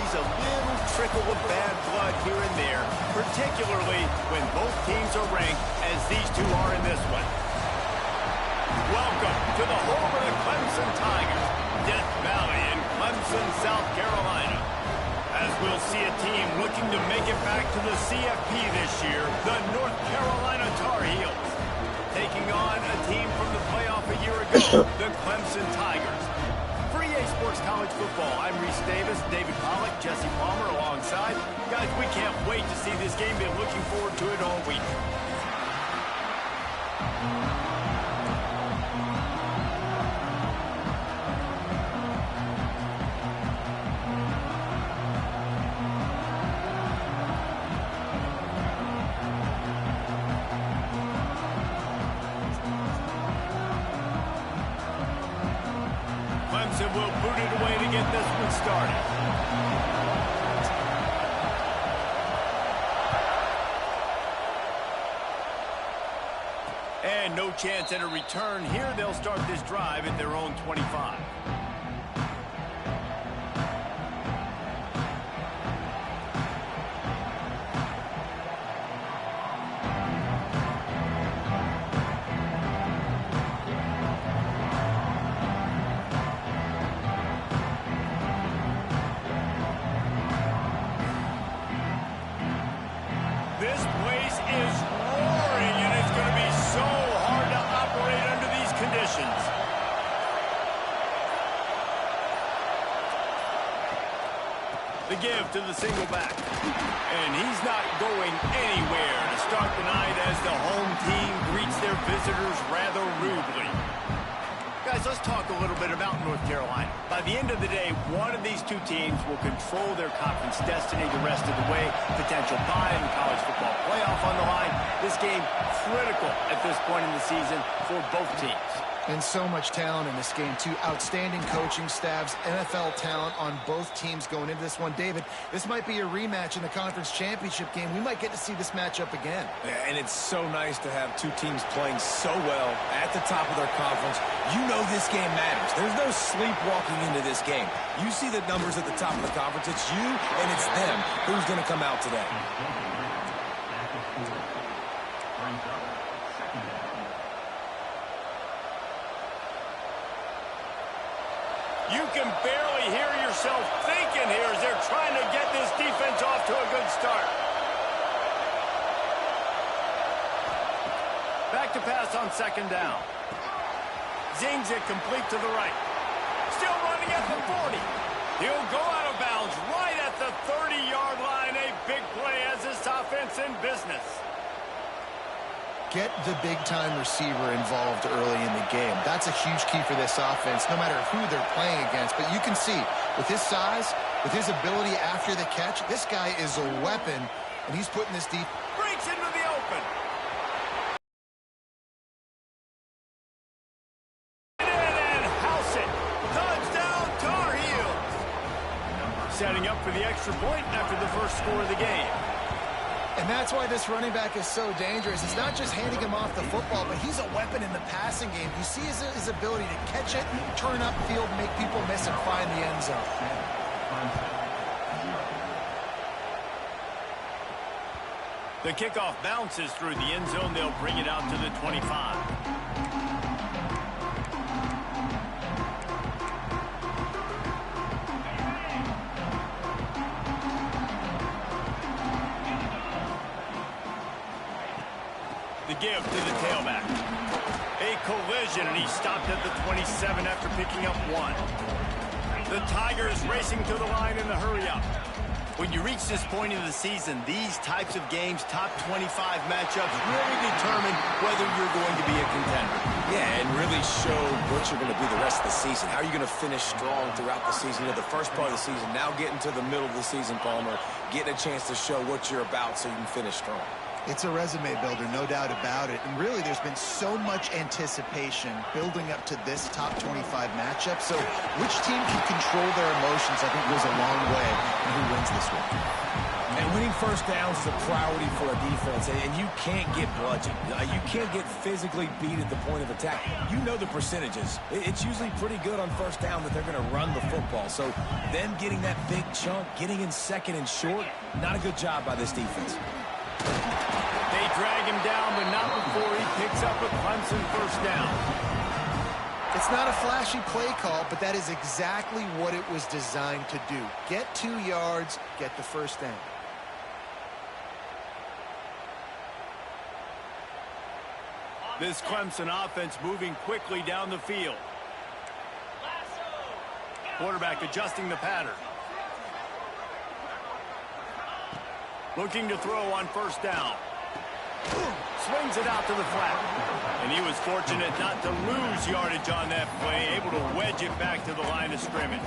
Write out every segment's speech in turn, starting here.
always a little trickle of bad blood here and there, particularly when both teams are ranked as these two are in this one. Welcome to the home of the Clemson Tigers, Death Valley in Clemson, South Carolina. As we'll see a team looking to make it back to the CFP this year, the North Carolina Tar Heels. Taking on a team from the playoff a year ago, the Clemson Tigers. For EA Sports College Football, I'm Reese Davis, David Pollack, Jesse Palmer alongside. Guys, we can't wait to see this game. Been looking forward to it all week. Clemson will boot it away to get this one started. And no chance at a return here. They'll start this drive at their own 25. This place is roaring, and it's going to be so hard to operate under these conditions. The give to the single back. And he's not going anywhere to start the night as the home team greets their visitors rather rudely. Guys, let's talk a little bit about North Carolina. By the end of the day, one of these two teams will control their conference destiny the rest of the way. Potential bye in the college football playoff on the line. This game critical at this point in the season for both teams. And so much talent in this game, too. Outstanding coaching staffs, NFL talent on both teams going into this one. David, this might be a rematch in the conference championship game. We might get to see this matchup again. And it's so nice to have two teams playing so well at the top of their conference. You know this game matters. There's no sleepwalking into this game. You see the numbers at the top of the conference. It's you and it's them. Who's going to come out today? You can barely hear yourself thinking here as they're trying to get this defense off to a good start. Back to pass on second down. Zings it complete to the right. Still running at the 40. He'll go out of bounds right at the 30-yard line. A big play as this offense in business. Get the big-time receiver involved early in the game. That's a huge key for this offense, no matter who they're playing against. But you can see, with his size, with his ability after the catch, this guy is a weapon, and he's putting this deep. Breaks into the open. And house it. Touchdown, Tar Heels. Setting up for the extra point after the first score of the game. And that's why this running back is so dangerous. It's not just handing him off the football, but he's a weapon in the passing game. You see his ability to catch it, turn upfield, make people miss, and find the end zone. The kickoff bounces through the end zone. They'll bring it out to the 25. The give to the tailback. A collision, and he stopped at the 27 after picking up one. The Tigers racing to the line in the hurry-up. When you reach this point in the season, these types of games, top 25 matchups, really determine whether you're going to be a contender. Yeah, and really show what you're going to be the rest of the season. How are you going to finish strong throughout the season? You know, the first part of the season, now getting to the middle of the season, Palmer, getting a chance to show what you're about so you can finish strong. It's a resume builder, no doubt about it. And really, there's been so much anticipation building up to this top 25 matchup. So which team can control their emotions, I think, goes a long way in who wins this one. And winning first downs is a priority for a defense, and you can't get bludgeoned. You can't get physically beat at the point of attack. You know the percentages. It's usually pretty good on first down that they're going to run the football. So them getting that big chunk, getting in second and short, not a good job by this defense. They drag him down, but not before he picks up a Clemson first down. It's not a flashy play call, but that is exactly what it was designed to do. Get 2 yards, get the first down. This Clemson offense moving quickly down the field. Quarterback adjusting the pattern. Looking to throw on first down. Swings it out to the flat. And he was fortunate not to lose yardage on that play, able to wedge it back to the line of scrimmage.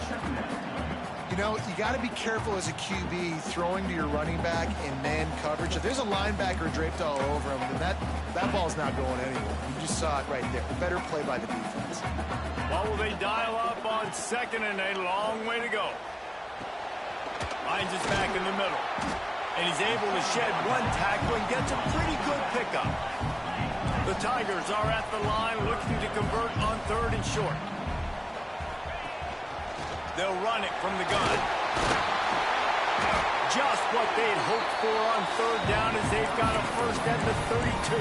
You know, you got to be careful as a QB throwing to your running back in man coverage. If there's a linebacker draped all over him, then that ball's not going anywhere. You just saw it right there. Better play by the defense. What will they dial up on second and a long way to go? Lines is back in the middle. And he's able to shed one tackle and gets a pretty good pickup. The Tigers are at the line looking to convert on third and short. They'll run it from the gun. Just what they'd hoped for on third down as they've got a first at the 32.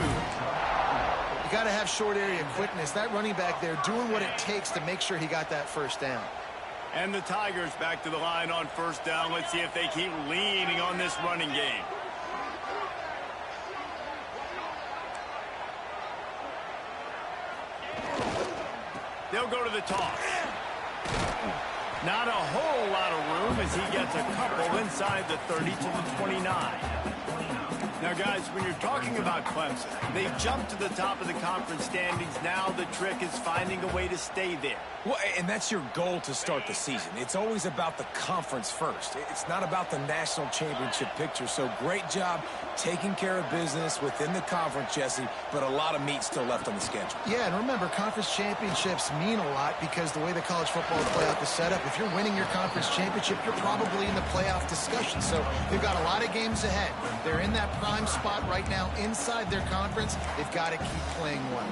You got to have short area quickness. That running back there doing what it takes to make sure he got that first down. And the Tigers back to the line on first down. Let's see if they keep leaning on this running game. They'll go to the toss. Not a whole lot of room as he gets a couple inside the 30 to the 29. Now, guys, when you're talking about Clemson, they've jumped to the top of the conference standings. Now the trick is finding a way to stay there. Well, and that's your goal to start the season. It's always about the conference first. It's not about the national championship picture. So great job taking care of business within the conference, Jesse, but a lot of meat still left on the schedule. Yeah, and remember, conference championships mean a lot because the way the college football playoff is set up, if you're winning your conference championship, you're probably in the playoff discussion. So they've got a lot of games ahead. They're in that prime spot right now inside their conference. They've got to keep playing well.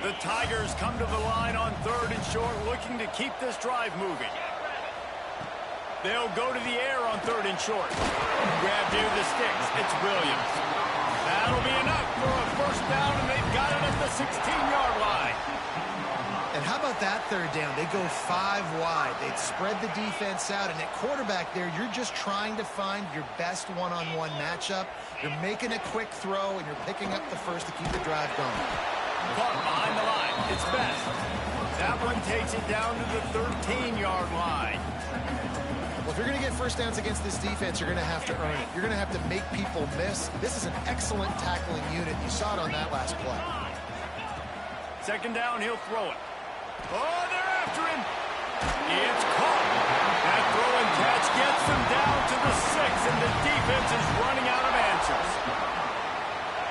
The Tigers come to the line on third and short, looking to keep this drive moving. They'll go to the air on third and short. Grabbed near the sticks. It's Williams. That'll be enough for a first down, and they've got it at the 16-yard line. And how about that third down? They go 5 wide. They'd spread the defense out, and at quarterback there, you're just trying to find your best one-on-one matchup. You're making a quick throw, and you're picking up the first to keep the drive going. Caught behind the line. It's best. That one takes it down to the 13-yard line. Well, if you're going to get first downs against this defense, you're going to have to earn it. You're going to have to make people miss. This is an excellent tackling unit. You saw it on that last play. Second down, he'll throw it. Oh, they're after him. It's caught. That throw and catch gets them down to the 6, and the defense is running out of answers.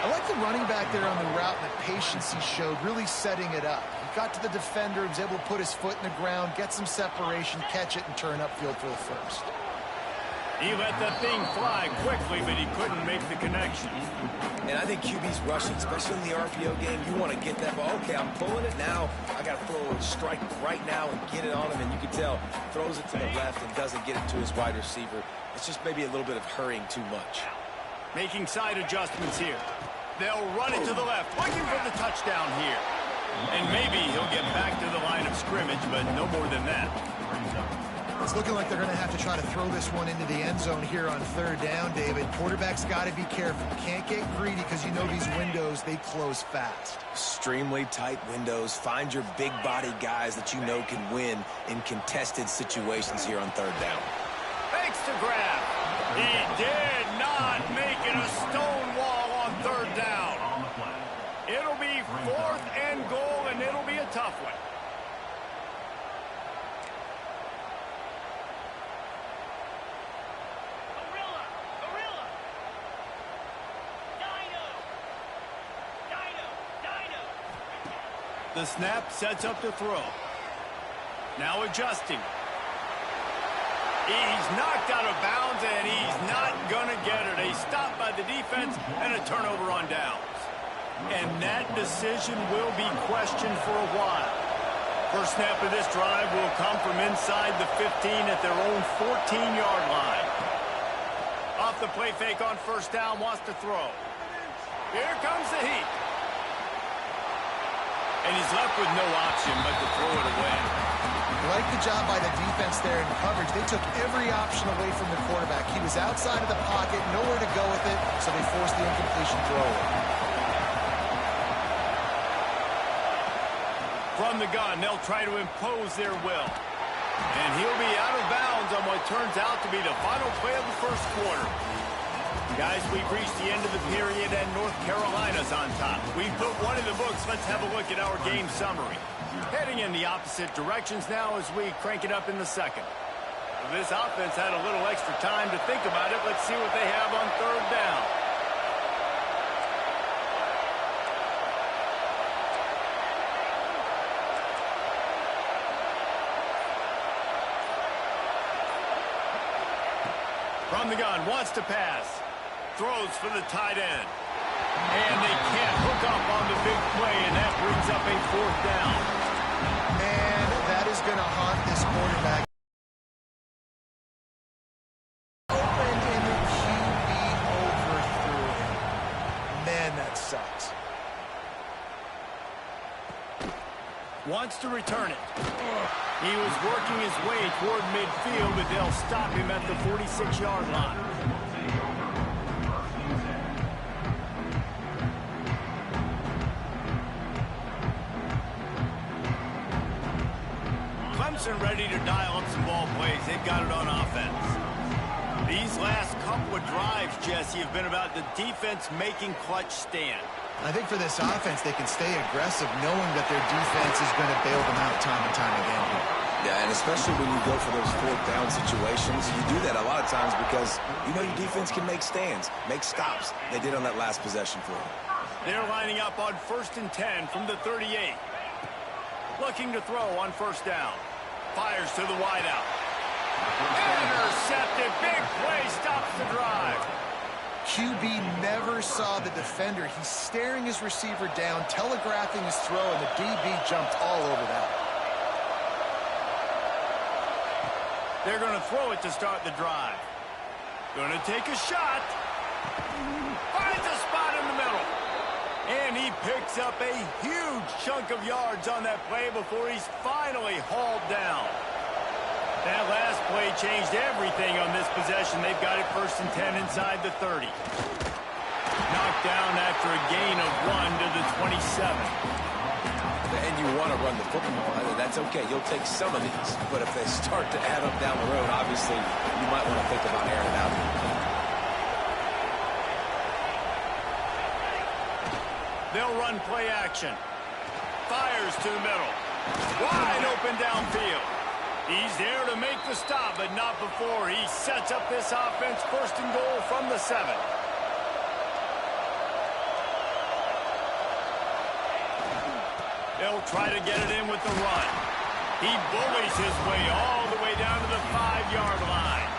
I like the running back there on the route and the patience he showed, really setting it up. He got to the defender, he was able to put his foot in the ground, get some separation, catch it, and turn upfield for the first. He let that thing fly quickly, but he couldn't make the connection. And I think QB's rushing, especially in the RPO game. You want to get that ball. Okay, I'm pulling it now. I got to throw a strike right now and get it on him. And you can tell, throws it to the left and doesn't get it to his wide receiver. It's just maybe a little bit of hurrying too much. Making side adjustments here. They'll run it to the left, looking for the touchdown here. And maybe he'll get back to the line of scrimmage, but no more than that. It's looking like they're going to have to try to throw this one into the end zone here on third down, David. Quarterback's got to be careful. Can't get greedy because you know these windows, they close fast. Extremely tight windows. Find your big body guys that you know can win in contested situations here on third down. Thanks to grab. He did not make it a stone wall on third down. It'll be 4th and goal, and it'll be a tough one. The snap sets up the throw. Now adjusting. He's knocked out of bounds, and he's not going to get it. A stop by the defense and a turnover on downs. And that decision will be questioned for a while. First snap of this drive will come from inside the 15 at their own 14-yard line. Off the play fake on first down, wants to throw. Here comes the heat. And he's left with no option but to throw it away. Like the job by the defense there in coverage. They took every option away from the quarterback. He was outside of the pocket, nowhere to go with it, so they forced the incompletion throw. From the gun, they'll try to impose their will. And he'll be out of bounds on what turns out to be the final play of the first quarter. Guys, we've reached the end of the period, and North Carolina's on top. We've put one in the books. Let's have a look at our game summary. Heading in the opposite directions now as we crank it up in the second. This offense had a little extra time to think about it. Let's see what they have on third down. From the gun, wants to pass. Throws for the tight end. And they can't hook up on the big play, and that brings up a fourth down. And that is going to haunt this quarterback. Open in the QB overthrew him. Man, that sucks. Wants to return it. He was working his way toward midfield, but they'll stop him at the 46-yard line. Clemson ready to dial up some ball plays. They've got it on offense. These last couple of drives, Jesse, have been about the defense making clutch stand. I think for this offense, they can stay aggressive knowing that their defense is going to bail them out time and time again. Yeah, and especially when you go for those fourth down situations, you do that a lot of times because you know your defense can make stands, make stops. They did on that last possession for them. They're lining up on 1st and 10 from the 38. Looking to throw on first down. Fires to the wideout. Intercepted. Big play stops the drive. QB never saw the defender. He's staring his receiver down, telegraphing his throw, and the DB jumped all over that. They're going to throw it to start the drive. Going to take a shot. Finds a spot in the middle. And he picks up a huge chunk of yards on that play before he's finally hauled down. That last play changed everything on this possession. They've got it 1st and 10 inside the 30. Knocked down after a gain of 1 to the 27. And you want to run the football. That's okay. You'll take some of these. But if they start to add up down the road, obviously, you might want to think about airing it out. They'll run play action. Fires to the middle. Wide open downfield. He's there to make the stop, but not before he sets up this offense 1st and goal from the 7. They'll try to get it in with the run. He bullies his way all the way down to the 5-yard line.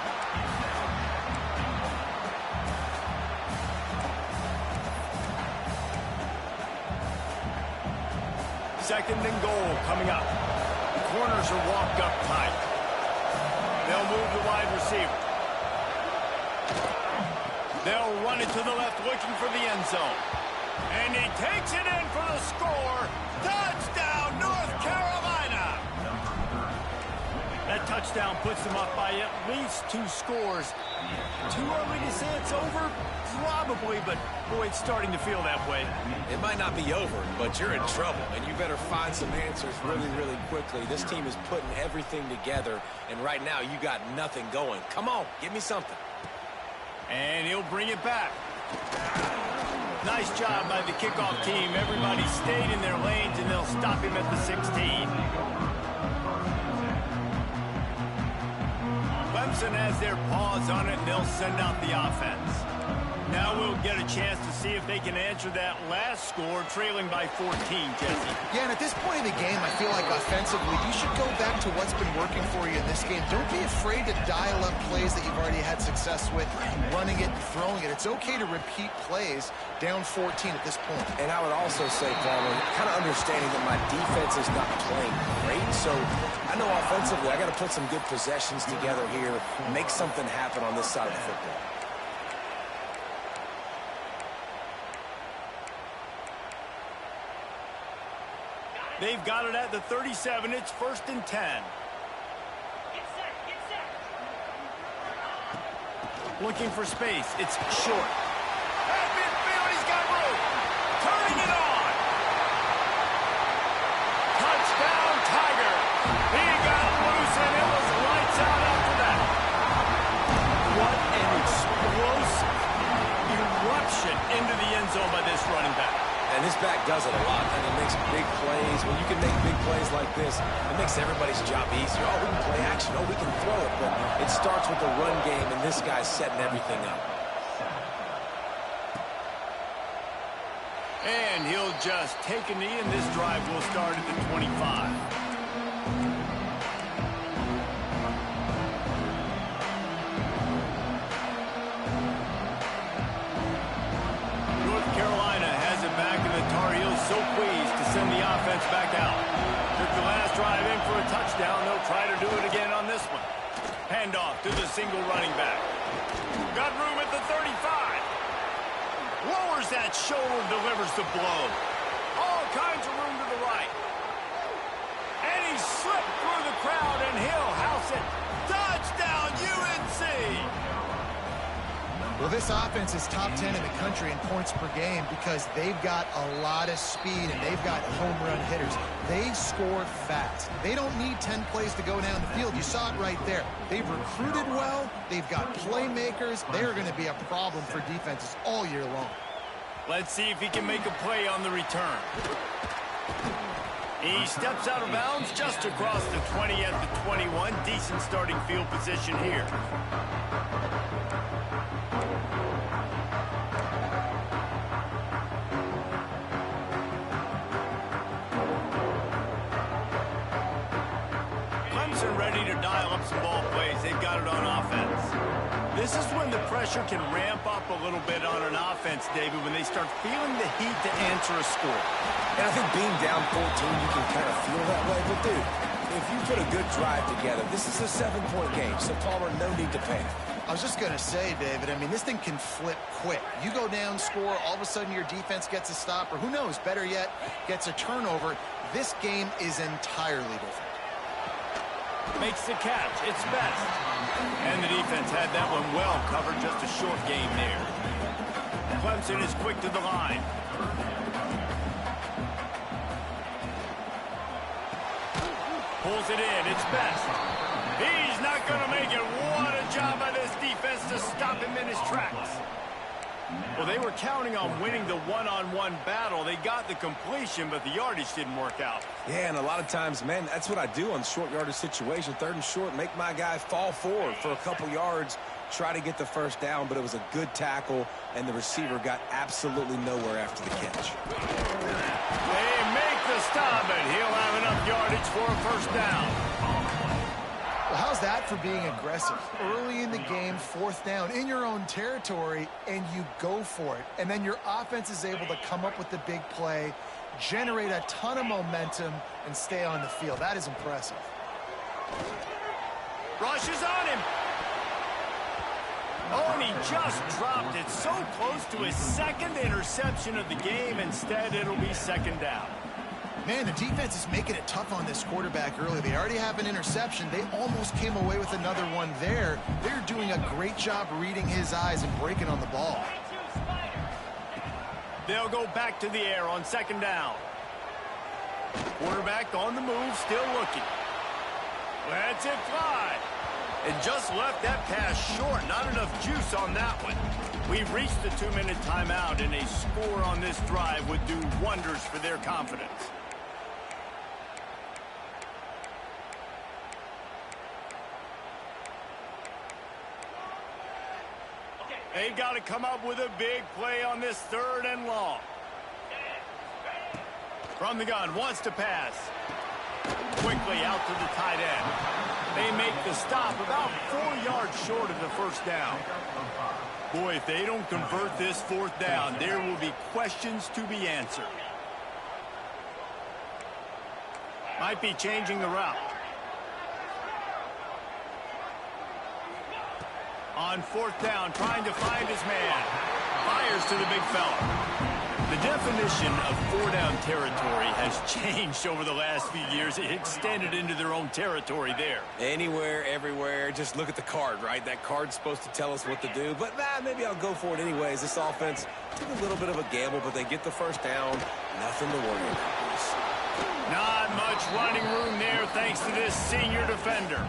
Second and goal coming up. The corners are walked up tight. They'll move the wide receiver. They'll run it to the left looking for the end zone. And he takes it in for the score. Touchdown, North Carolina! That touchdown puts them up by at least 2 scores. Too early to say it's over? Probably, but boy, it's starting to feel that way. It might not be over, but you're in trouble, and you better find some answers really, really quickly. This team is putting everything together, and right now you got nothing going. Come on, give me something. And he'll bring it back. Nice job by the kickoff team. Everybody stayed in their lanes, and they'll stop him at the 16. Clemson has their paws on it, and they'll send out the offense. Now we'll get a chance to see if they can answer that last score, trailing by 14, Jesse. Yeah, and at this point in the game, I feel like offensively, you should go back to what's been working for you in this game. Don't be afraid to dial up plays that you've already had success with, running it and throwing it. It's okay to repeat plays down 14 at this point. And I would also say, Palmer, kind of understanding that my defense is not playing great, so I know offensively I got to put some good possessions together here, make something happen on this side of the football. They've got it at the 37. It's 1st and 10. Get set, get set. Looking for space. It's short. At midfield, he's got room. Turning it on. Touchdown, Tiger. He got loose, and it was lights out after that. What an explosive eruption into the end zone by this running back. And this back does it a lot. I mean, makes big plays. When you can make big plays like this, it makes everybody's job easier. Oh, we can play action. Oh, we can throw it. But it starts with the run game, and this guy's setting everything up. And he'll just take a knee, and this drive will start at the 25. So pleased to send the offense back out. Took the last drive in for a touchdown. They'll try to do it again on this one. Handoff to the single running back. Got room at the 35. Lowers that shoulder, delivers the blow. All kinds of room to the right. And he slipped through the crowd, and he'll house it. Touchdown, UNC! Well, this offense is top 10 in the country in points per game because they've got a lot of speed and they've got home run hitters. They score fast. They don't need 10 plays to go down the field. You saw it right there. They've recruited well. They've got playmakers. They're going to be a problem for defenses all year long. Let's see if he can make a play on the return. He steps out of bounds just across the 20 at the 21. Decent starting field position here. Clemson ready to dial up some ball plays. They've got it on offense. This is when the pressure can ramp up a little bit on an offense, David, when they start feeling the heat to answer a score. And I think being down 14, you can kind of feel that way. But, dude, if you put a good drive together, this is a 7-point game. So, Palmer, no need to panic. I was just going to say, David, I mean, this thing can flip quick. You go down, score, all of a sudden your defense gets a stop, or who knows, better yet, gets a turnover. This game is entirely different. Makes the catch. It's best. And the defense had that one well covered. Just a short game there. Clemson is quick to the line. Pulls it in. It's best. He's not going to make it. What a job by this defense to stop him in his tracks. Well, they were counting on winning the one-on-one battle. They got the completion, but the yardage didn't work out. Yeah, and a lot of times, man, that's what I do on short yardage situation. 3rd and short, make my guy fall forward for a couple yards, try to get the first down, but it was a good tackle, and the receiver got absolutely nowhere after the catch. They make the stop, and he'll have enough yardage for a first down. Well, how's that for being aggressive? Early in the game, 4th down, in your own territory, and you go for it. And then your offense is able to come up with the big play, generate a ton of momentum, and stay on the field. That is impressive. Rush is on him. Oh, and he just dropped it so close to his 2nd interception of the game. Instead, it'll be 2nd down. Man, the defense is making it tough on this quarterback early. They already have an interception. They almost came away with another one there. They're doing a great job reading his eyes and breaking on the ball. They'll go back to the air on 2nd down. Quarterback on the move, still looking. Lets it fly. And just left that pass short. Not enough juice on that one. We've reached the 2-minute timeout, and a score on this drive would do wonders for their confidence. They've got to come up with a big play on this 3rd and long. From the gun, wants to pass. Quickly out to the tight end. They make the stop about 4 yards short of the first down. Boy, if they don't convert this 4th down, there will be questions to be answered. Might be changing the route. On 4th down, trying to find his man. Fires to the big fella. The definition of 4-down territory has changed over the last few years. It extended into their own territory there. Anywhere, everywhere, just look at the card, right? That card's supposed to tell us what to do, but maybe I'll go for it anyways. This offense took a little bit of a gamble, but they get the first down. Nothing to worry about. Not much running room there thanks to this senior defender.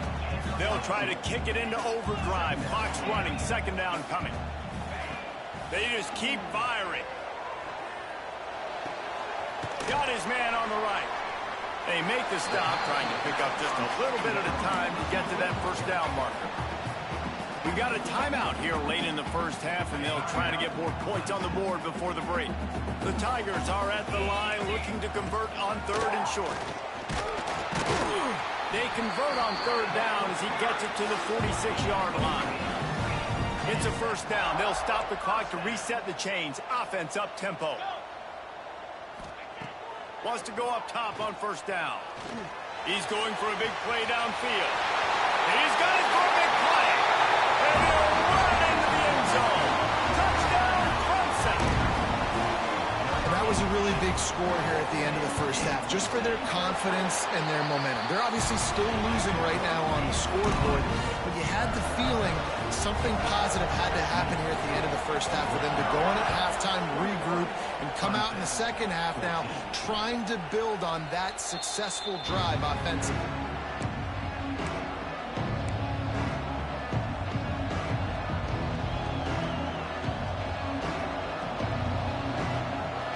They'll try to kick it into overdrive. Clock's running, 2nd down coming. They just keep firing. Got his man on the right. They make the stop, trying to pick up just a little bit at a time to get to that 1st down marker. We've got a timeout here late in the 1st half, and they'll try to get more points on the board before the break. The Tigers are at the line looking to convert on 3rd and short. They convert on 3rd down as he gets it to the 46-yard line. It's a 1st down. They'll stop the clock to reset the chains. Offense up tempo. Wants to go up top on 1st down. He's going for a big play downfield. And he's got it for a big play. And he'll run it into the end zone. Touchdown, Clemson. And that was a really big score here at the end of the 1st half, just for their confidence and their momentum. They're obviously still losing right now on the scoreboard, but you had the feeling something positive had to happen here at the end of the 1st half for them to go in at halftime, regroup, and come out in the 2nd half now trying to build on that successful drive offensively.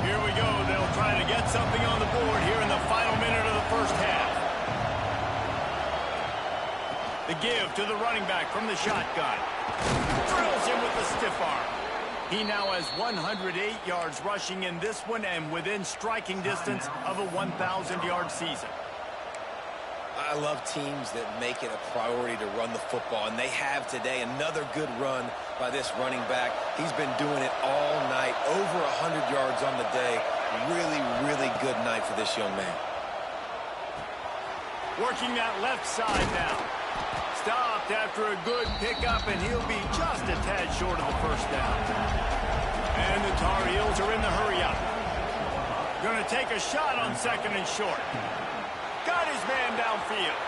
Here we go. They'll try to get something on the board here in the final minute of the 1st half. The give to the running back from the shotgun. Drills him with the stiff arm. He now has 108 yards rushing in this one and within striking distance of a 1,000-yard season. I love teams that make it a priority to run the football, and they have today. Another good run by this running back. He's been doing it all night, over 100 yards on the day. Really, really good night for this young man. Working that left side now. Stopped after a good pickup, and he'll be just a tad short of the 1st down. And the Tar Heels are in the hurry-up. Going to take a shot on 2nd and short. Got his man downfield.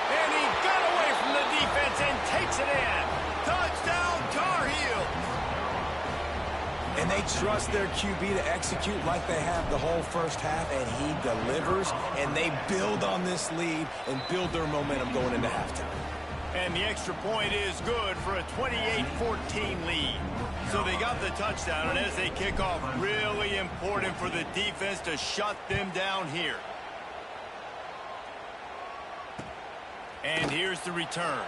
And he got away from the defense and takes it in. Touchdown, Tar Heels. And they trust their QB to execute like they have the whole 1st half, and he delivers, and they build on this lead and build their momentum going into halftime. And the extra point is good for a 28-14 lead. So they got the touchdown, and as they kick off, really important for the defense to shut them down here. And here's the return.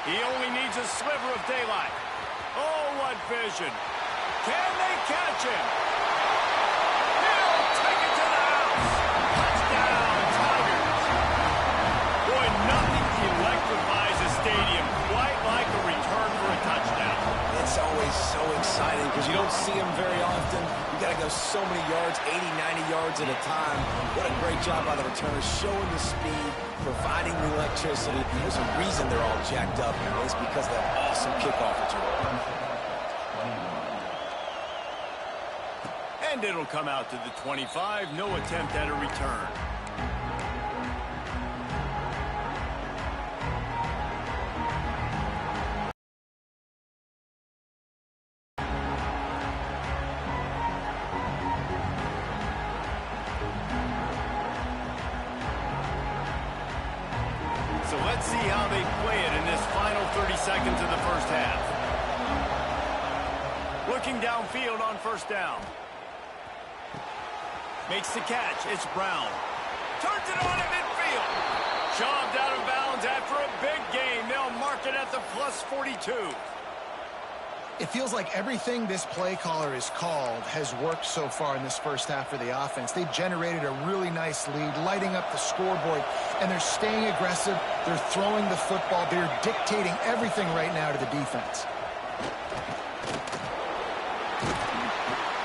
He only needs a sliver of daylight. Oh, what vision. Can they catch him? He'll take it to the house. Touchdown, Tigers. Boy, nothing electrifies a stadium quite like a return for a touchdown. It's always so exciting because you don't see them very often. You got to go so many yards, 80, 90 yards at a time. What a great job by the returners, showing the speed, providing the electricity. There's a reason they're all jacked up, and it's because of that awesome kickoff return. And it'll come out to the 25. No attempt at a return. So let's see how they play it in this final 30 seconds of the 1st half. Looking downfield on 1st down. Makes the catch. It's Brown. Turns it on at midfield. Shoved out of bounds after a big gain. They'll mark projected at the plus 42. It feels like everything this play caller has called has worked so far in this first half for the offense. They've generated a really nice lead, lighting up the scoreboard, and they're staying aggressive. They're throwing the football. They're dictating everything right now to the defense.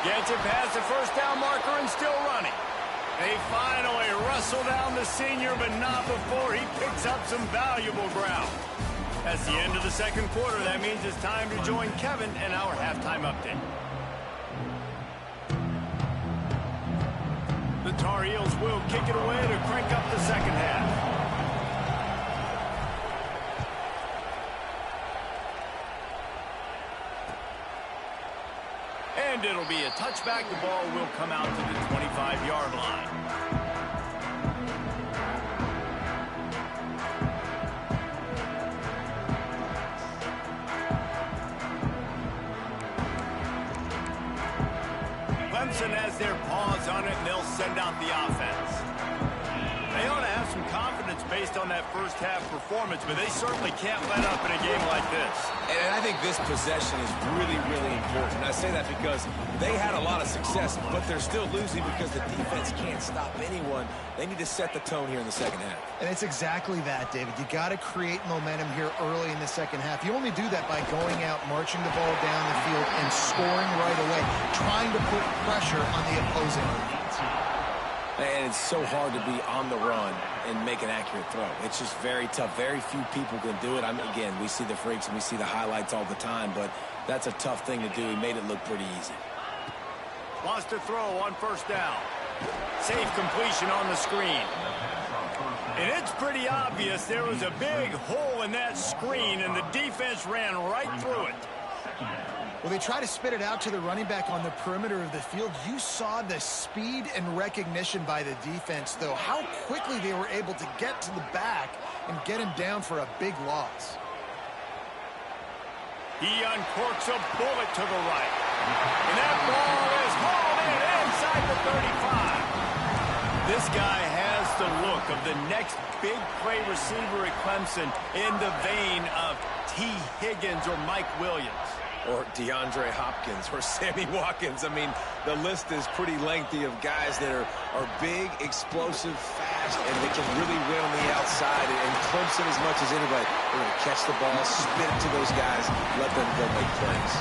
Gets it past the first down marker and still running. They finally wrestle down the senior, but not before he picks up some valuable ground. That's the end of the second quarter. That means it's time to join Kevin and our halftime update. The Tar Heels will kick it away to crank up the second half. And it'll be a touchback. The ball will come out to the 25-yard line. Clemson has their paws on it, and they'll send out the offense. They ought to have some confidence based on that first half performance, but they certainly can't let up in a game like this. And I think this possession is really, really important. I say that because they had a lot of success, but they're still losing because the defense can't stop anyone. They need to set the tone here in the second half. And it's exactly that, David. You got to create momentum here early in the second half. You only do that by going out, marching the ball down the field, and scoring right away, trying to put pressure on the opposing defense. And it's so hard to be on the run and make an accurate throw. It's just very tough. Very few people can do it. I mean, again, we see the freaks and we see the highlights all the time, but that's a tough thing to do. He made it look pretty easy. Wants to throw on first down. Safe completion on the screen. And it's pretty obvious there was a big hole in that screen, and the defense ran right through it. Well, they try to spit it out to the running back on the perimeter of the field. You saw the speed and recognition by the defense, though, how quickly they were able to get to the back and get him down for a big loss. He uncorks a bullet to the right. And that ball is hauled in inside the 35. This guy has the look of the next big play receiver at Clemson, in the vein of T. Higgins or Mike Williams. Or DeAndre Hopkins or Sammy Watkins. I mean, the list is pretty lengthy of guys that are big, explosive, fast, and they can really win on the outside. And Clemson, as much as anybody, they're going to catch the ball, spit it to those guys, let them go make plays.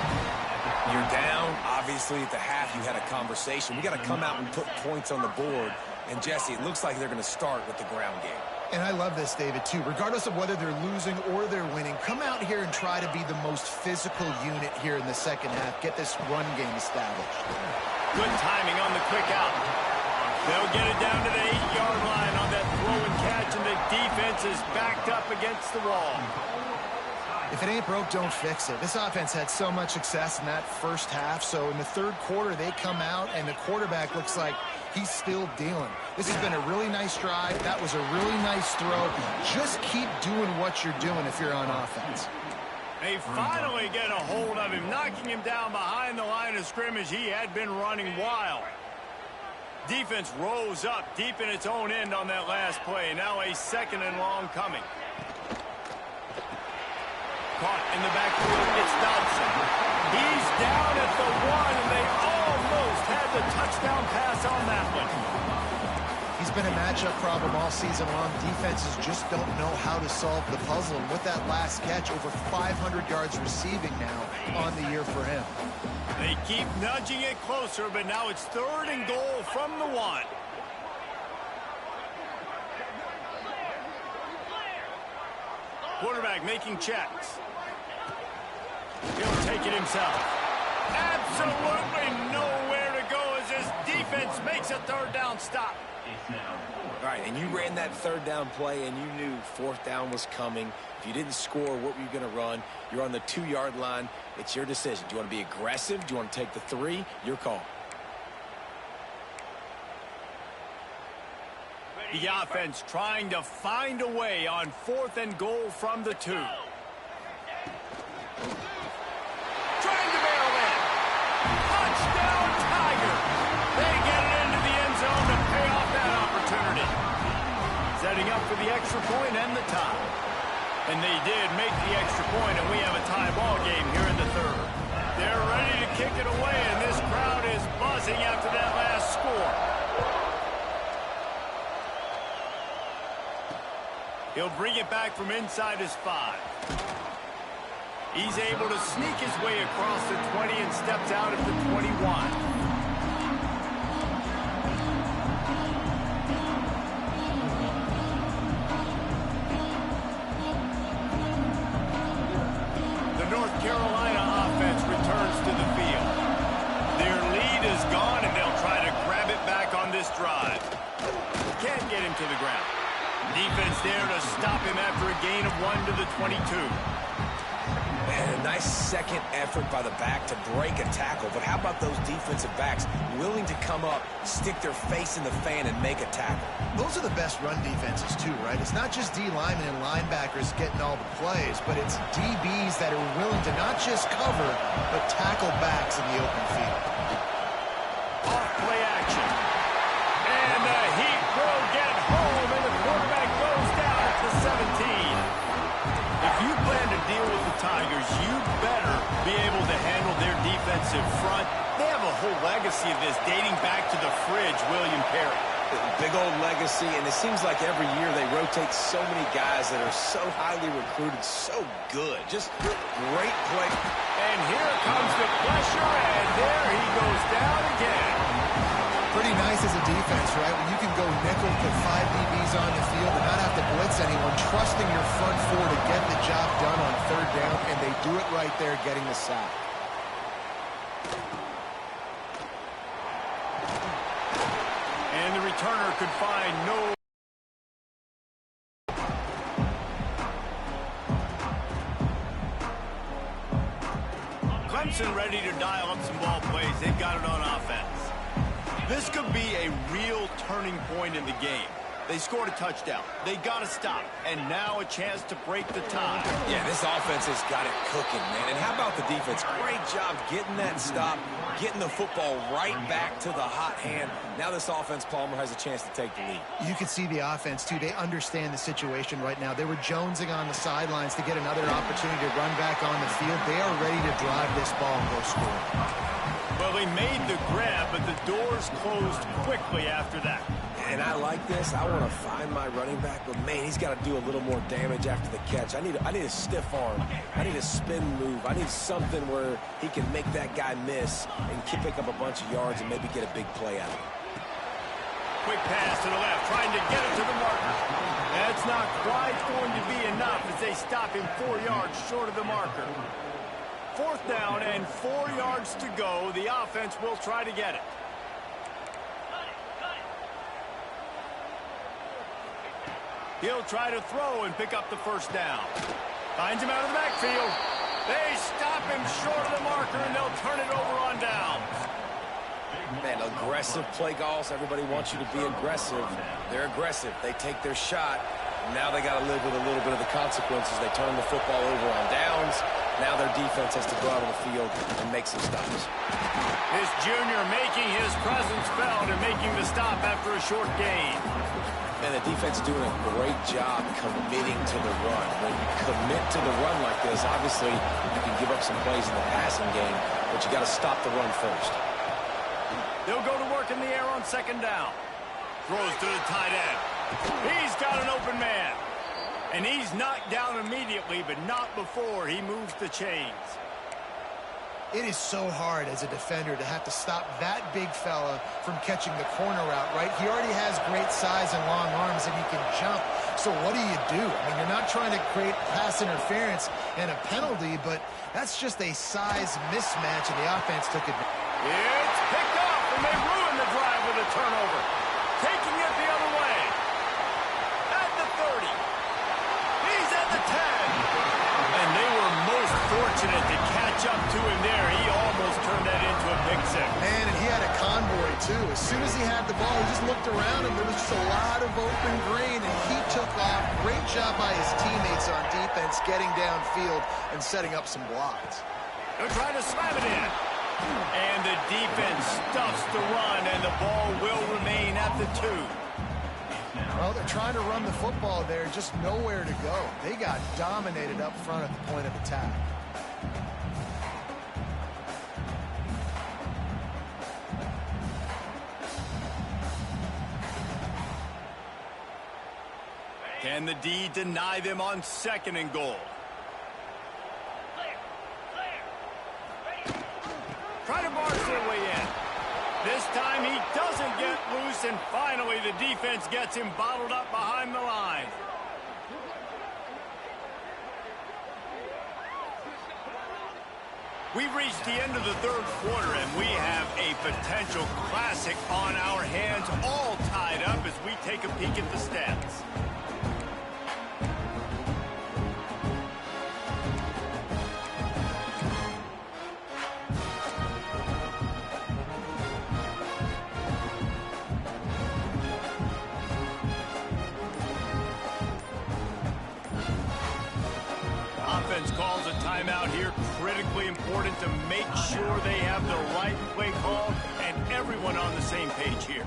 You're down. Obviously, at the half, you had a conversation. We got to come out and put points on the board. And, Jesse, it looks like they're going to start with the ground game. And I love this, David, too. Regardless of whether they're losing or they're winning, come out here and try to be the most physical unit here in the second half. Get this run game established. Good timing on the quick out. They'll get it down to the 8-yard line on that throw and catch, and the defense is backed up against the wall. If it ain't broke, don't fix it. This offense had so much success in that first half, so in the third quarter, they come out, and the quarterback looks like he's still dealing. This has been a really nice drive. That was a really nice throw. Just keep doing what you're doing if you're on offense. They finally get a hold of him, knocking him down behind the line of scrimmage. He had been running wild. Defense rose up deep in its own end on that last play. Now a second and long coming. Caught in the backfield, it's Dodson. He's down at the 1, and they almost had the touchdown pass on that one. He's been a matchup problem all season long. Defenses just don't know how to solve the puzzle. And with that last catch, over 500 yards receiving now on the year for him. They keep nudging it closer, but now it's 3rd and goal from the 1. Quarterback making checks. He'll take it himself. Absolutely nowhere to go as his defense makes a 3rd down stop. All right, and you ran that 3rd down play, and you knew 4th down was coming. If you didn't score, what were you going to run? You're on the 2-yard line. It's your decision. Do you want to be aggressive? Do you want to take the 3? Your call. The offense trying to find a way on 4th and goal from the 2. Trying to bail in. Touchdown, Tiger. They get it into the end zone to pay off that opportunity. Setting up for the extra point and the tie. And they did make the extra point, and we have a tie ball game here in the third. They're ready to kick it away, and this crowd is buzzing after that last score. He'll bring it back from inside his 5. He's able to sneak his way across the 20 and steps out at the 21. Carolina offense returns to the field. Their lead is gone, and they'll try to grab it back on this drive. Can't get him to the ground. Defense there to stop him after a gain of 1 to the 22. And a nice second effort by the back to break a tackle. But how about those defensive backs willing to come up, stick their face in the fan, and make a tackle? Those are the best run defenses, too, right? It's not just D linemen and linebackers getting all the plays, but it's DBs that are willing to not just cover, but tackle backs in the open field. Off play action. And the Heat will get home, and the quarterback goes down at the 17. If you plan to deal with the Tigers, you better be able to handle their defensive front. They have a whole legacy of this dating back to the fridge, William Perry. Big old legacy, and it seems like every year they rotate so many guys that are so highly recruited, so good. Just great play. And here comes the pressure, and there he goes down again. Pretty nice as a defense, right? When you can go nickel, put 5 DBs on the field and not have to blitz anyone, trusting your front 4 to get the job done on 3rd down, and they do it right there, getting the sack. And the returner could find no... Clemson ready to dial up some ball plays. They've got it on offense. This could be a real turning point in the game. They scored a touchdown. They got to stop. And now a chance to break the tie. Yeah, this offense has got it cooking, man. And how about the defense? Great job getting that stop, getting the football right back to the hot hand. Now this offense, Palmer, has a chance to take the lead. You can see the offense, too. They understand the situation right now. They were jonesing on the sidelines to get another opportunity to run back on the field. They are ready to drive this ball and go score. Well, they made the grab, but the doors closed quickly after that. And I like this. I want to find my running back, but, man, he's got to do a little more damage after the catch. I need a stiff arm. I need a spin move. I need something where he can make that guy miss and pick up a bunch of yards and maybe get a big play out of it. Quick pass to the left, trying to get it to the marker. That's not quite going to be enough as they stop him 4 yards short of the marker. 4th down and 4 yards to go. The offense will try to get it. He'll try to throw and pick up the 1st down. Finds him out of the backfield. They stop him short of the marker, and they'll turn it over on downs. Man, aggressive play calls. Everybody wants you to be aggressive. They're aggressive. They take their shot. Now they got to live with a little bit of the consequences. They turn the football over on downs. Now their defense has to go out on the field and make some stops. This junior making his presence felt and making the stop after a short gain. And the defense is doing a great job committing to the run. When you commit to the run like this, obviously you can give up some plays in the passing game, but you got to stop the run first. They'll go to work in the air on 2nd down. Throws to the tight end. He's got an open man. And he's knocked down immediately, but not before he moves the chains. It is so hard as a defender to have to stop that big fella from catching the corner route, right? He already has great size and long arms, and he can jump. So what do you do? I mean, you're not trying to create pass interference and a penalty, but that's just a size mismatch, and the offense took it. It's picked off, and they ruin the drive with a turnover. Taking it the other way. At the 30. He's at the 10. And they were most fortunate to catch up to him there. He almost turned that into a pick six. Man, and he had a convoy, too. As soon as he had the ball, he just looked around him. There was just a lot of open green, and he took off. Great job by his teammates on defense, getting downfield and setting up some blocks. They're trying to slam it in. And the defense stuffs the run, and the ball will remain at the 2. Well, they're trying to run the football there, just nowhere to go. They got dominated up front at the point of attack. Can the D deny them on 2nd and goal? Try to barge their way in. This time he doesn't get loose, and finally the defense gets him bottled up behind the line. We've reached the end of the 3rd quarter, and we have a potential classic on our hands, all tied up as we take a peek at the stats. Calls a timeout here, critically important to make sure they have the right play call and everyone on the same page here.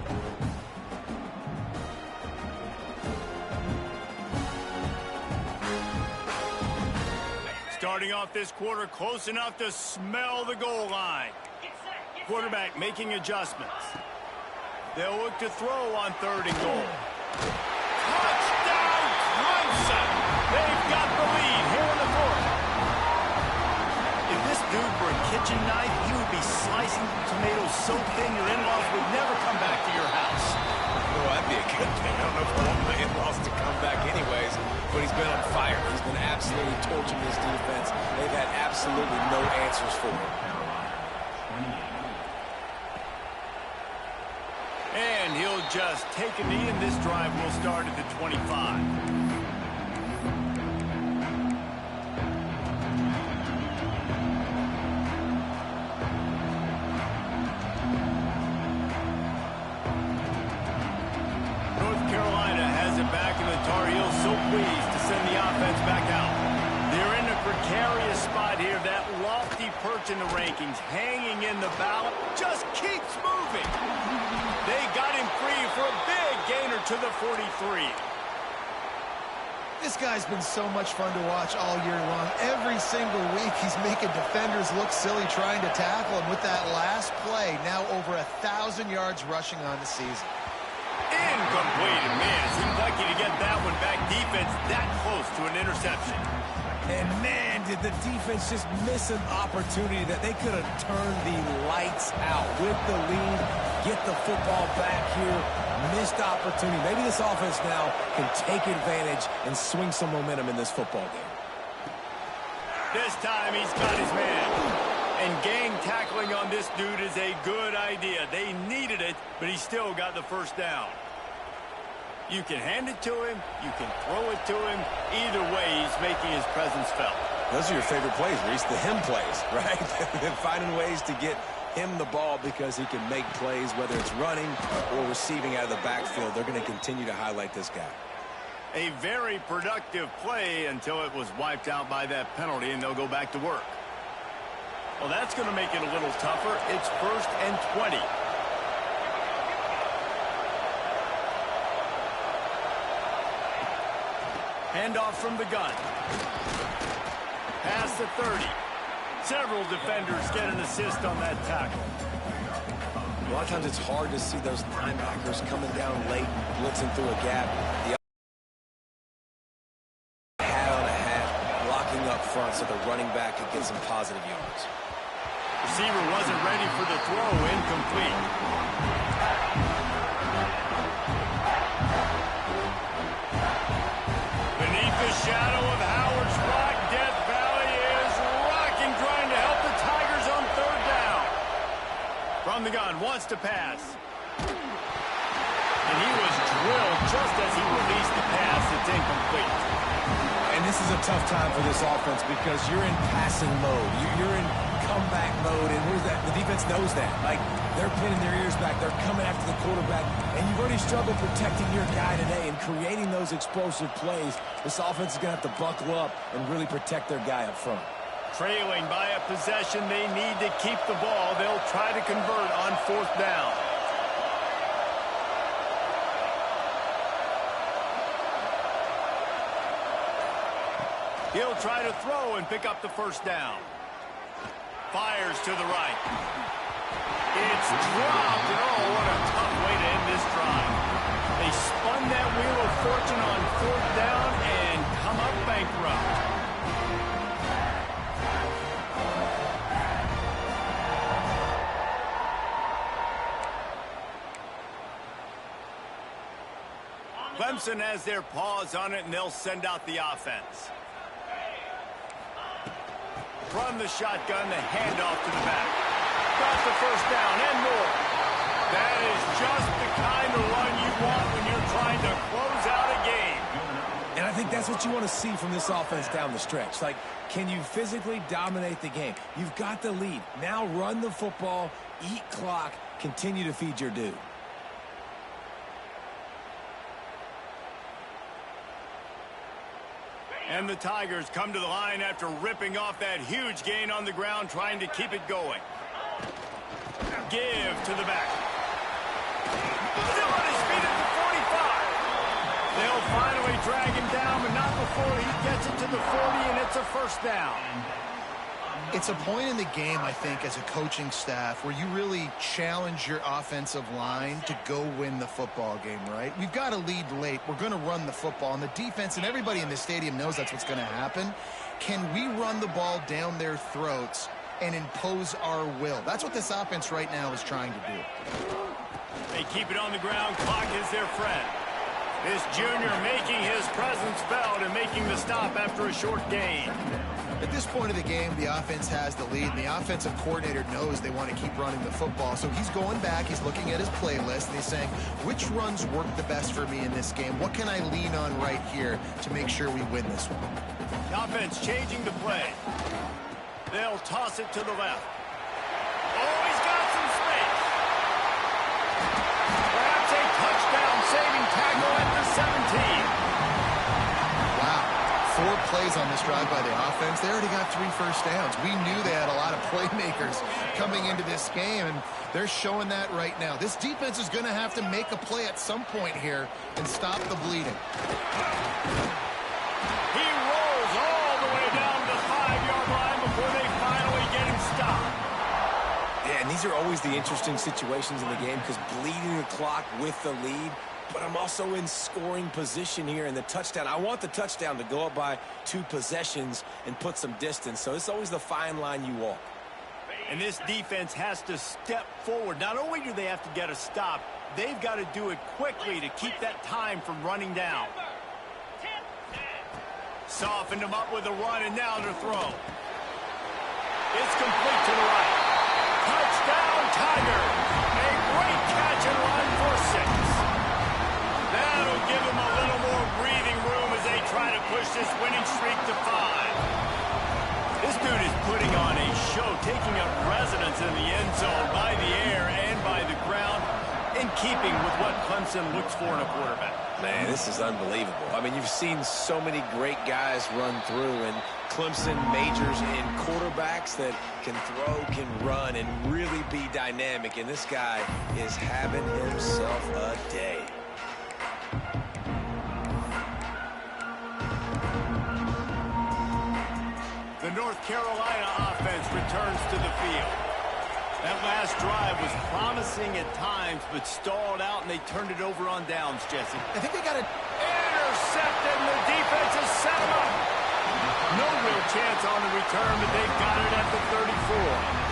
Starting off this quarter close enough to smell the goal line. Quarterback making adjustments. They'll look to throw on 3rd and goal. Touchdown, Clemson! They've got the lead here in the 4th. If this dude were a kitchen knife, he would be slicing tomatoes so thin your in-laws would never come back to your house. Well, that'd be a good thing. I don't know if I want my in-laws to come back anyways, but he's been on fire. He's been absolutely torching this defense. They've had absolutely no answers for him. And he'll just take a knee, and this drive will start at the 25. Tar Heels so pleased to send the offense back out. They're in a precarious spot here. That lofty perch in the rankings, hanging in the balance, just keeps moving. They got him free for a big gainer to the 43. This guy's been so much fun to watch all year long. Every single week he's making defenders look silly trying to tackle him. With that last play, now over 1,000 yards rushing on the season. Incomplete, and man, it seems lucky to get that one back. Defense that close to an interception. And man, did the defense just miss an opportunity that they could have turned the lights out with the lead, get the football back here. Missed opportunity. Maybe this offense now can take advantage and swing some momentum in this football game. This time he's got his man. And gang tackling on this dude is a good idea. They needed it, but he still got the 1st down. You can hand it to him, you can throw it to him. Either way, he's making his presence felt. Those are your favorite plays, Reese, the him plays, right? And finding ways to get him the ball because he can make plays, whether it's running or receiving out of the backfield. They're going to continue to highlight this guy. A very productive play until it was wiped out by that penalty, and they'll go back to work. Well, that's going to make it a little tougher. It's 1st and 20. Handoff from the gun. Pass the 30. Several defenders get an assist on that tackle. A lot of times it's hard to see those linebackers coming down late, blitzing through a gap. The hat on a hat, blocking up front so the running back can get some positive yards. Receiver wasn't ready for the throw, incomplete. Beneath the shadow of Howard's Rock, Death Valley is rocking, trying to help the Tigers on 3rd down. From the gun, wants to pass. And he was drilled just as he released the pass. It's incomplete. And this is a tough time for this offense because you're in passing mode. You're in comeback mode, and where's that? The defense knows that. Like, they're pinning their ears back. They're coming after the quarterback, and you've already struggled protecting your guy today and creating those explosive plays. This offense is going to have to buckle up and really protect their guy up front. Trailing by a possession, they need to keep the ball. They'll try to convert on 4th down. He'll try to throw and pick up the first down. Fires to the right. It's dropped. And oh, what a tough way to end this drive. They spun that wheel of fortune on fourth down and come up bankrupt. Clemson has their paws on it, and they'll send out the offense. From the shotgun, the handoff to the back. Got the first down and more. That is just the kind of run you want when you're trying to close out a game. And I think that's what you want to see from this offense down the stretch. Like, can you physically dominate the game? You've got the lead. Now run the football, eat clock, continue to feed your dude. And the Tigers come to the line after ripping off that huge gain on the ground, trying to keep it going. Give to the back. Still on his feet at the 45. They'll finally drag him down, but not before he gets it to the 40, and it's a first down. It's a point in the game, I think, as a coaching staff where you really challenge your offensive line to go win the football game, right? We've got a lead late. We're going to run the football. And the defense and everybody in the stadium knows that's what's going to happen. Can we run the ball down their throats and impose our will? That's what this offense right now is trying to do. They keep it on the ground. Clock is their friend. This junior making his presence felt and making the stop after a short gain. At this point of the game, the offense has the lead, and the offensive coordinator knows they want to keep running the football. So he's going back, he's looking at his playlist, and he's saying, which runs work the best for me in this game? What can I lean on right here to make sure we win this one? The offense changing the play. They'll toss it to the left. Oh, he's got some space. Perhaps a touchdown-saving tackle at the 17. 4 plays on this drive by the offense. They already got 3 first downs. We knew they had a lot of playmakers coming into this game, and they're showing that right now. This defense is going to have to make a play at some point here and stop the bleeding. He rolls all the way down the 5-yard line before they finally get him stopped. Yeah, and these are always the interesting situations in the game because bleeding the clock with the lead. But I'm also in scoring position here in the touchdown. I want the touchdown to go up by 2 possessions and put some distance. So it's always the fine line you walk. And this defense has to step forward. Not only do they have to get a stop, they've got to do it quickly to keep that time from running down. Softened him up with a run, and now to throw. It's complete to the right. Touchdown, Tigers. A great catch and run for 6. That'll give them a little more breathing room as they try to push this winning streak to 5. This dude is putting on a show, taking up residence in the end zone by the air and by the ground, in keeping with what Clemson looks for in a quarterback. Man, this is unbelievable. I mean, you've seen so many great guys run through, and Clemson majors in quarterbacks that can throw, can run, and really be dynamic. And this guy is having himself a day. The North Carolina offense returns to the field. That last drive was promising at times, but stalled out, and they turned it over on downs, Jesse. I think they got it. Intercepted, and the defense has set them up. No real chance on the return, but they got it at the 34.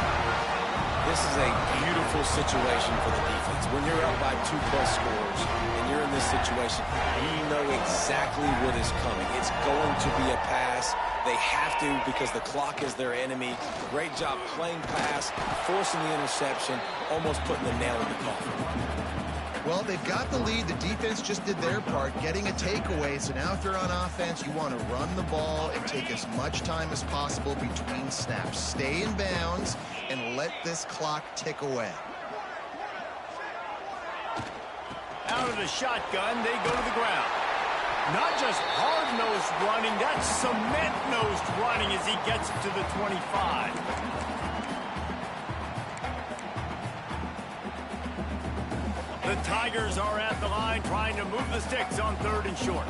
This is a beautiful situation for the defense. When you're up by 2+ scores and you're in this situation, you know exactly what is coming. It's going to be a pass. They have to because the clock is their enemy. Great job playing pass, forcing the interception, almost putting the nail in the coffin. Well, they've got the lead. The defense just did their part, getting a takeaway. So now if you're on offense, you want to run the ball and take as much time as possible between snaps. Stay in bounds and let this clock tick away. Out of the shotgun, they go to the ground. Not just hard-nosed running, that's cement-nosed running as he gets it to the 25. The Tigers are at the line trying to move the sticks on 3rd and short.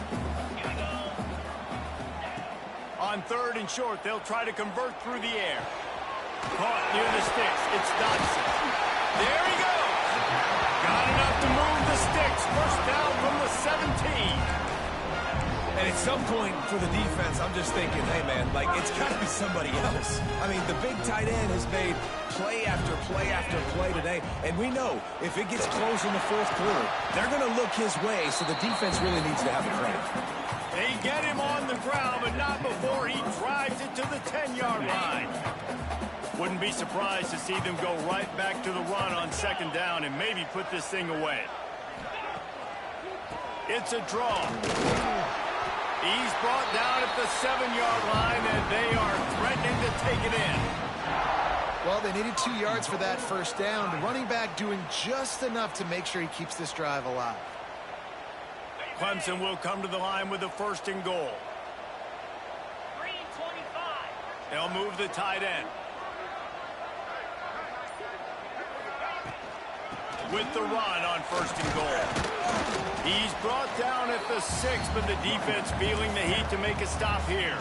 On On 3rd and short, they'll try to convert through the air. Caught near the sticks. It's Dodson. There he goes. Got enough to move the sticks. First down from the 17. And at some point for the defense, I'm just thinking, hey, man, like, it's got to be somebody else. I mean, the big tight end has made play after play after play today. And we know if it gets close in the 4th quarter, they're going to look his way, so the defense really needs to have a cramp. They get him on the ground, but not before he drives it to the 10-yard line. Wouldn't be surprised to see them go right back to the run on 2nd down and maybe put this thing away. It's a draw. He's brought down at the 7-yard line, and they are threatening to take it in. Well, they needed 2 yards for that first down. The running back doing just enough to make sure he keeps this drive alive. Clemson will come to the line with a 1st and goal. Green 25. They'll move the tight end. With the run on 1st and goal. He's brought down at the 6, but the defense feeling the heat to make a stop here.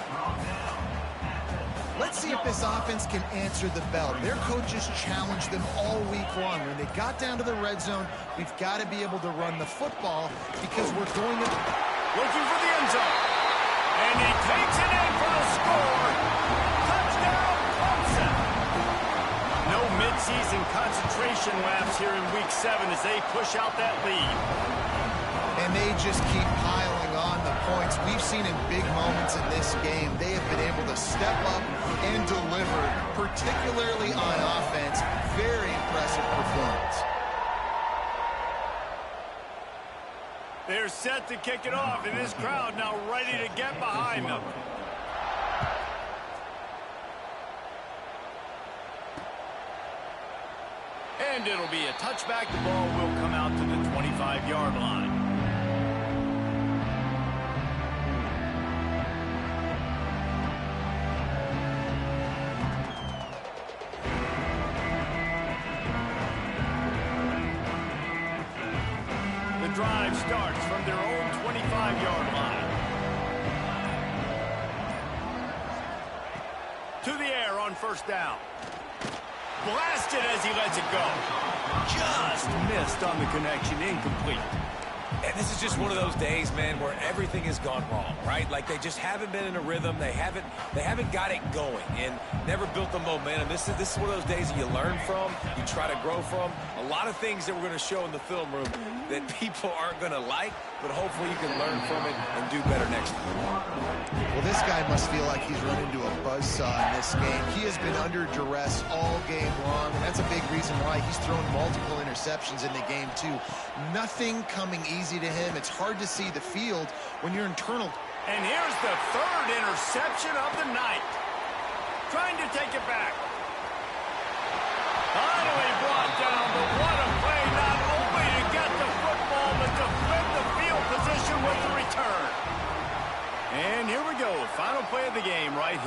Let's see if this offense can answer the bell. Their coaches challenged them all week long. When they got down to the red zone, we've got to be able to run the football because we're going to... Looking for the end zone. And he takes it in for the score. Touchdown, Clemson. No midseason concentration laps here in Week 7 as they push out that lead. And they just keep piling on the points. We've seen in big moments in this game, they have been able to step up and deliver, particularly on offense. Very impressive performance. They're set to kick it off, and this crowd now ready to get behind them. And it'll be a touchback. The ball will come out to the 25-yard line. The drive starts from their own 25-yard line. To the air on 1st down. Blasted as he lets it go. Just missed on the connection, incomplete. And this is just one of those days, man, where everything has gone wrong, right? Like they just haven't been in a rhythm. They haven't got it going and never built the momentum. This is one of those days that you learn from, you try to grow from. A lot of things that we're going to show in the film room that people aren't going to like, but hopefully you can learn from it and do better next time. Well, this guy must feel like he's run into a buzzsaw in this game. He has been under duress all game long, and that's a big reason why he's thrown multiple interceptions in the game, too. Nothing coming easy to him. It's hard to see the field when you're internal. And here's the 3rd interception of the night. Trying to take it back. Finally brought down, but what a play, not only to get the football, but to flip the field position with the return. And here we go, final play of the game right here.